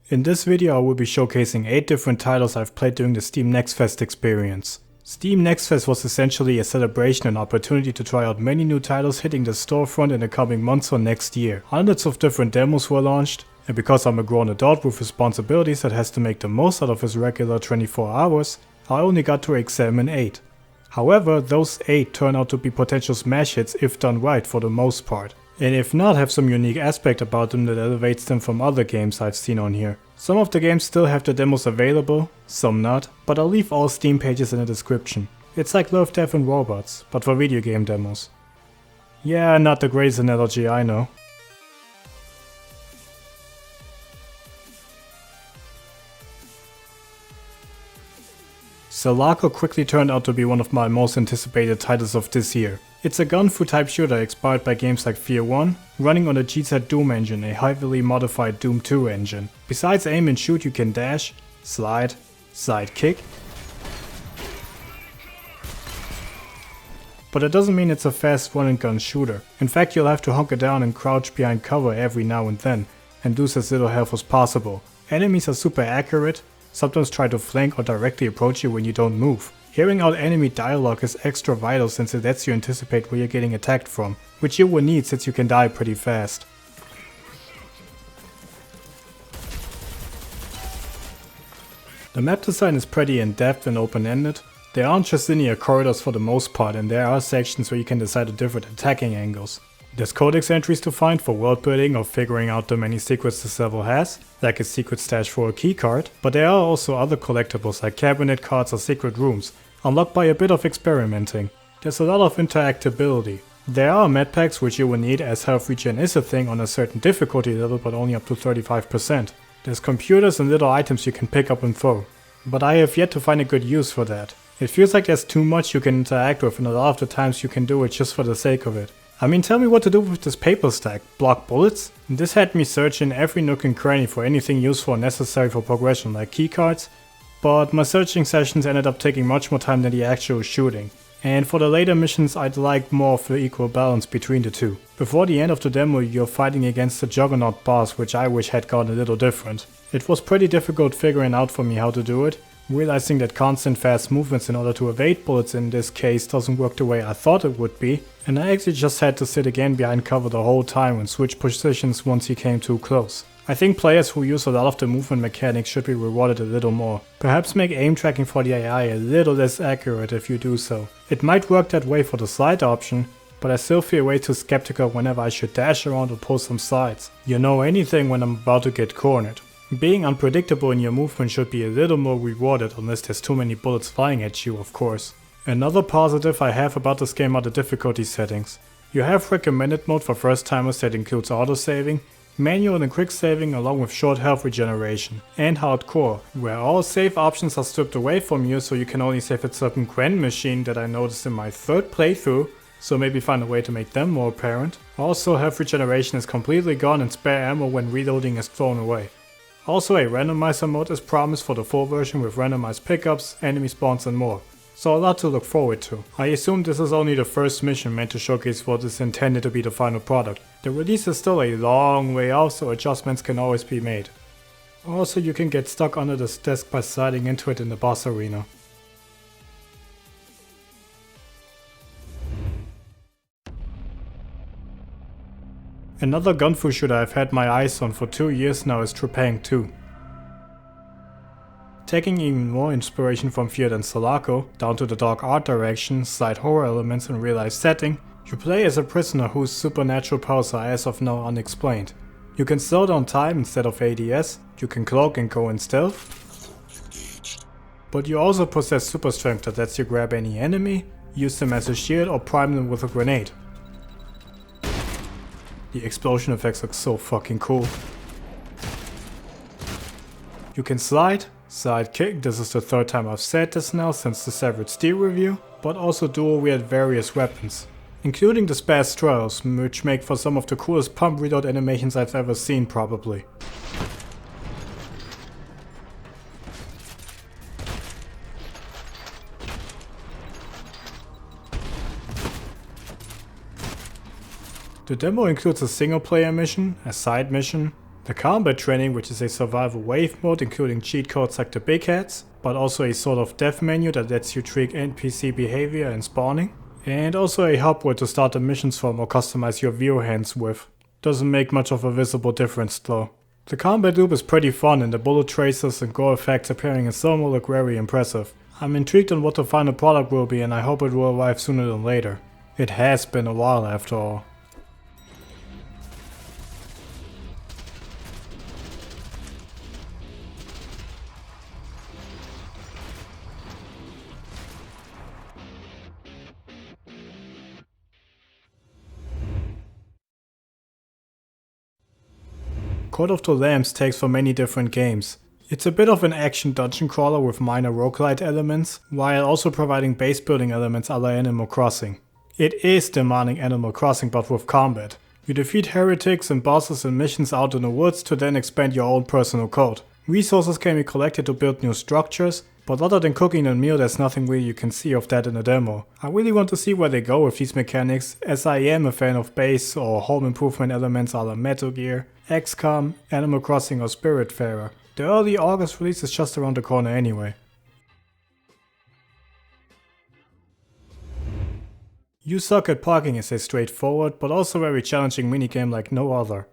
In this video I will be showcasing 8 different titles I've played during the Steam Next Fest experience. Steam Next Fest was essentially a celebration and opportunity to try out many new titles hitting the storefront in the coming months or next year. Hundreds of different demos were launched, and because I'm a grown adult with responsibilities that has to make the most out of his regular 24 hours, I only got to examine 8. However, those 8 turn out to be potential smash hits if done right for the most part. And if not, have some unique aspect about them that elevates them from other games I've seen on here. Some of the games still have the demos available, some not, but I'll leave all Steam pages in the description. It's like Love, Death and Robots, but for video game demos. Yeah, not the greatest analogy, I know. Selaco quickly turned out to be one of my most anticipated titles of this year. It's a gun-fu type shooter inspired by games like Fear 1, running on the GZ Doom engine, a heavily modified Doom 2 engine. Besides aim and shoot, you can dash, slide, side kick. But it doesn't mean it's a fast run and gun shooter. In fact, you'll have to hunker down and crouch behind cover every now and then, and lose as little health as possible. Enemies are super accurate, sometimes try to flank or directly approach you when you don't move. Hearing out enemy dialogue is extra vital since it lets you anticipate where you're getting attacked from, which you will need since you can die pretty fast. The map design is pretty in-depth and open-ended. There aren't just linear corridors for the most part, and there are sections where you can decide on different attacking angles. There's codex entries to find for world building or figuring out the many secrets this level has, like a secret stash for a keycard, but there are also other collectibles like cabinet cards or secret rooms, unlocked by a bit of experimenting. There's a lot of interactability. There are medpacks which you will need as health regen is a thing on a certain difficulty level but only up to 35%. There's computers and little items you can pick up and throw, but I have yet to find a good use for that. It feels like there's too much you can interact with and a lot of the times you can do it just for the sake of it. I mean, tell me what to do with this paper stack. Block bullets? This had me searching every nook and cranny for anything useful and necessary for progression like keycards, but my searching sessions ended up taking much more time than the actual shooting. And for the later missions I'd like more of the equal balance between the two. Before the end of the demo you're fighting against the Juggernaut boss, which I wish had gone a little different. It was pretty difficult figuring out for me how to do it, realizing that constant fast movements in order to evade bullets in this case doesn't work the way I thought it would be, and I actually just had to sit again behind cover the whole time and switch positions once he came too close. I think players who use a lot of the movement mechanics should be rewarded a little more. Perhaps make aim tracking for the AI a little less accurate if you do so. It might work that way for the slide option, but I still feel way too skeptical whenever I should dash around or pull some slides. You know anything when I'm about to get cornered. Being unpredictable in your movement should be a little more rewarded unless there's too many bullets flying at you, of course. Another positive I have about this game are the difficulty settings. You have recommended mode for first timers that includes autosaving, manual and quick saving along with short health regeneration, and hardcore, where all save options are stripped away from you so you can only save at certain grand machine that I noticed in my third playthrough, so maybe find a way to make them more apparent. Also, health regeneration is completely gone and spare ammo when reloading is thrown away. Also, a randomizer mode is promised for the full version with randomized pickups, enemy spawns and more. So a lot to look forward to. I assume this is only the first mission meant to showcase what is intended to be the final product. The release is still a long way off, so adjustments can always be made. Also, you can get stuck under this desk by sliding into it in the boss arena. Another gun-fu shooter I've had my eyes on for 2 years now is Trepang 2. Taking even more inspiration from Fear than Selaco, down to the dark art direction, slight horror elements and real-life setting, you play as a prisoner whose supernatural powers are as of now unexplained. You can slow down time instead of ADS, you can cloak and go in stealth, but you also possess super strength that lets you grab any enemy, use them as a shield or prime them with a grenade. The explosion effects look so fucking cool. You can slide kick, this is the third time I've said this now since the Severed Steel review, but also dual wield various weapons, including the spaz straddles, which make for some of the coolest pump reload animations I've ever seen probably. The demo includes a single player mission, a side mission, The combat training, which is a survival wave mode including cheat codes like the big heads, but also a sort of death menu that lets you tweak NPC behavior and spawning. And also a hub where to start the missions from or customize your view hands with. Doesn't make much of a visible difference though. The combat loop is pretty fun and the bullet traces and gore effects appearing in slow-mo look very impressive. I'm intrigued on what the final product will be and I hope it will arrive sooner than later. It has been a while after all. Cult of the Lambs takes from many different games. It's a bit of an action dungeon crawler with minor roguelite elements, while also providing base building elements a la Animal Crossing. It is demanding Animal Crossing but with combat. You defeat heretics and bosses and missions out in the woods to then expand your own personal code. Resources can be collected to build new structures, but other than cooking a meal there's nothing really you can see of that in the demo. I really want to see where they go with these mechanics, as I am a fan of base or home improvement elements a la Metal Gear, XCOM, Animal Crossing or Spiritfarer. The early August release is just around the corner anyway. You Suck at Parking is a straightforward but also very challenging minigame like no other.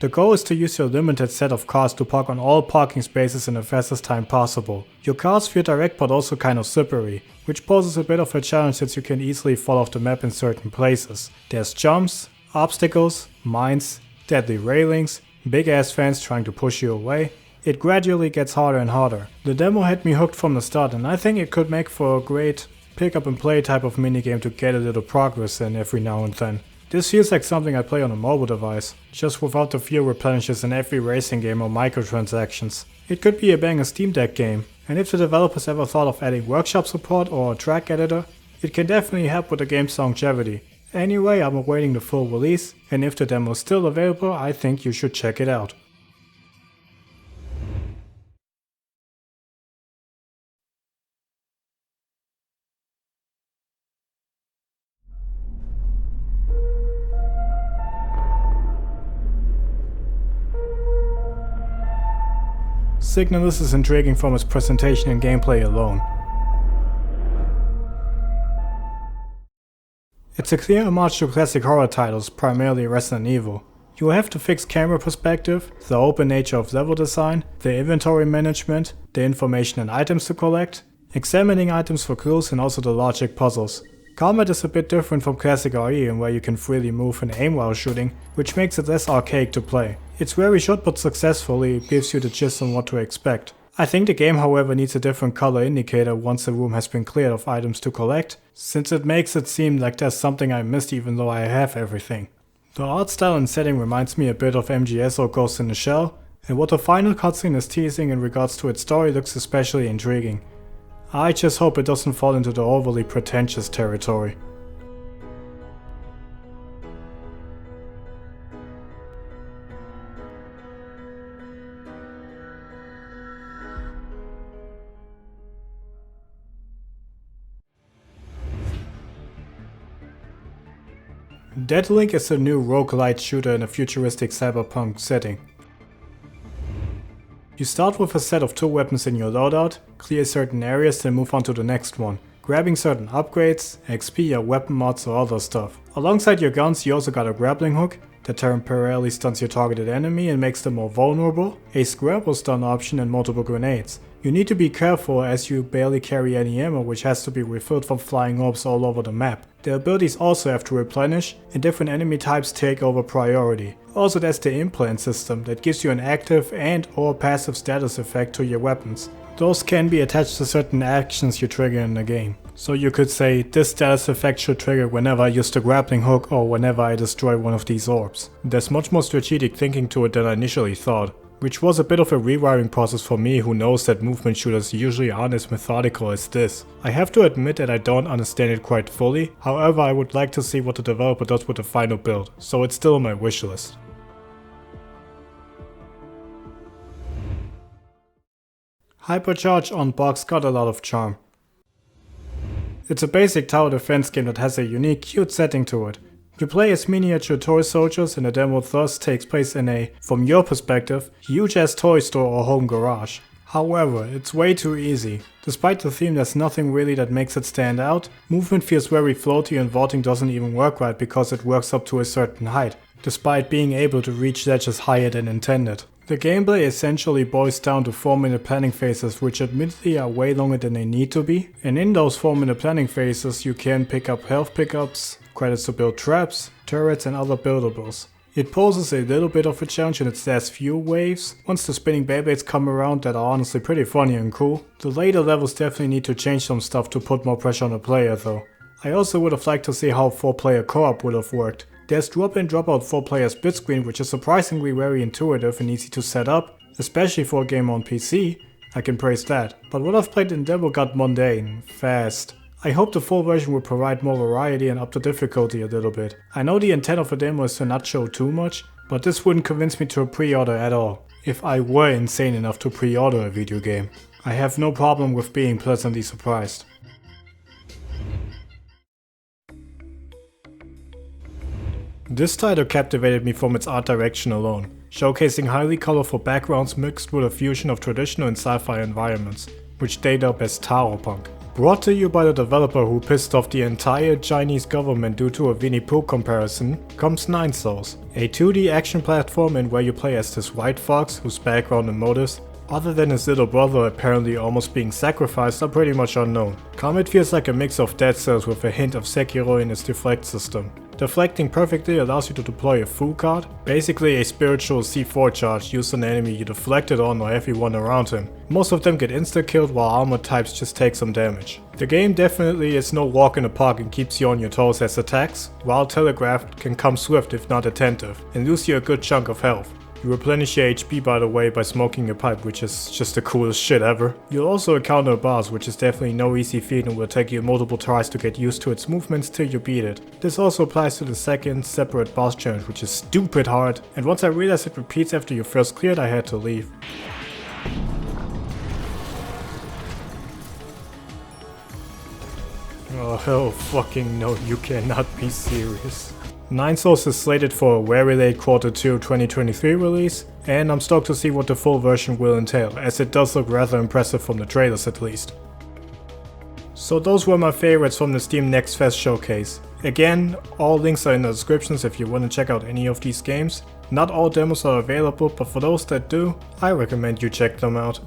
The goal is to use your limited set of cars to park on all parking spaces in the fastest time possible. Your cars feel direct but also kind of slippery, which poses a bit of a challenge since you can easily fall off the map in certain places. There's jumps, obstacles, mines, deadly railings, big ass fans trying to push you away. It gradually gets harder and harder. The demo had me hooked from the start and I think it could make for a great pick up and play type of minigame to get a little progress in every now and then. This feels like something I'd play on a mobile device, just without the fuel replenishes in every racing game or microtransactions. It could be a banger Steam Deck game, and if the developers ever thought of adding workshop support or a track editor, it can definitely help with the game's longevity. Anyway, I'm awaiting the full release, and if the demo is still available, I think you should check it out. SIGNALIS is intriguing from its presentation and gameplay alone. It's a clear homage to classic horror titles, primarily Resident Evil. You will have to fix camera perspective, the open nature of level design, the inventory management, the information and items to collect, examining items for clues and also the logic puzzles. Combat is a bit different from classic RE in where you can freely move and aim while shooting, which makes it less archaic to play. It's very short but successfully gives you the gist on what to expect. I think the game however needs a different color indicator once the room has been cleared of items to collect, since it makes it seem like there's something I missed even though I have everything. The art style and setting reminds me a bit of MGS or Ghost in the Shell, and what the final cutscene is teasing in regards to its story looks especially intriguing. I just hope it doesn't fall into the overly pretentious territory. Deadlink is a new roguelite shooter in a futuristic cyberpunk setting. You start with a set of 2 weapons in your loadout, clear certain areas then move on to the next one, grabbing certain upgrades, XP or weapon mods or other stuff. Alongside your guns you also got a grappling hook that temporarily stuns your targeted enemy and makes them more vulnerable, a scramble stun option and multiple grenades. You need to be careful as you barely carry any ammo which has to be refilled from flying orbs all over the map. The abilities also have to replenish and different enemy types take over priority. Also there's the implant system that gives you an active and or passive status effect to your weapons. Those can be attached to certain actions you trigger in the game. So you could say this status effect should trigger whenever I use the grappling hook or whenever I destroy one of these orbs. There's much more strategic thinking to it than I initially thought, which was a bit of a rewiring process for me who knows that movement shooters usually aren't as methodical as this. I have to admit that I don't understand it quite fully, however I would like to see what the developer does with the final build, so it's still on my wishlist. HYPERCHARGE Unboxed got a lot of charm. It's a basic tower defense game that has a unique, cute setting to it. You play as miniature toy soldiers and the demo thus takes place in a, from your perspective, huge ass toy store or home garage. However, it's way too easy. Despite the theme, there's nothing really that makes it stand out. Movement feels very floaty and vaulting doesn't even work right because it works up to a certain height, despite being able to reach ledges higher than intended. The gameplay essentially boils down to 4-minute planning phases, which admittedly are way longer than they need to be. And in those 4-minute planning phases you can pick up health pickups, credits to build traps, turrets and other buildables. It poses a little bit of a challenge in its last few waves, once the spinning Beyblades come around that are honestly pretty funny and cool. The later levels definitely need to change some stuff to put more pressure on the player though. I also would have liked to see how 4-player co-op would have worked. There's drop in drop out 4-player split screen, which is surprisingly very intuitive and easy to set up, especially for a game on PC, I can praise that. But what I've played in demo got mundane, fast. I hope the full version will provide more variety and up the difficulty a little bit. I know the intent of a demo is to not show too much, but this wouldn't convince me to pre-order at all, if I were insane enough to pre-order a video game. I have no problem with being pleasantly surprised. This title captivated me from its art direction alone, showcasing highly colorful backgrounds mixed with a fusion of traditional and sci-fi environments, which date up as Taro Punk. Brought to you by the developer who pissed off the entire Chinese government due to a Winnie Pooh comparison, comes Nine Souls, a 2D action platform in where you play as this white fox whose background and motives, other than his little brother apparently almost being sacrificed, are pretty much unknown. Combat feels like a mix of Dead Cells with a hint of Sekiro in its deflect system. Deflecting perfectly allows you to deploy a Fu card, basically a spiritual C4 charge used on an enemy you deflected on or everyone around him. Most of them get insta-killed while armored types just take some damage. The game definitely is no walk in the park and keeps you on your toes as attacks, while telegraphed can come swift if not attentive, and lose you a good chunk of health. You replenish your HP by the way by smoking a pipe, which is just the coolest shit ever. You'll also encounter a boss, which is definitely no easy feat and will take you multiple tries to get used to its movements till you beat it. This also applies to the second, separate boss challenge, which is stupid hard, and once I realized it repeats after you first cleared, I had to leave. Oh hell fucking no, you cannot be serious. Nine Souls is slated for a very late Q2 2023 release, and I'm stoked to see what the full version will entail, as it does look rather impressive from the trailers at least. So those were my favorites from the Steam Next Fest showcase. Again, all links are in the descriptions if you want to check out any of these games. Not all demos are available, but for those that do, I recommend you check them out.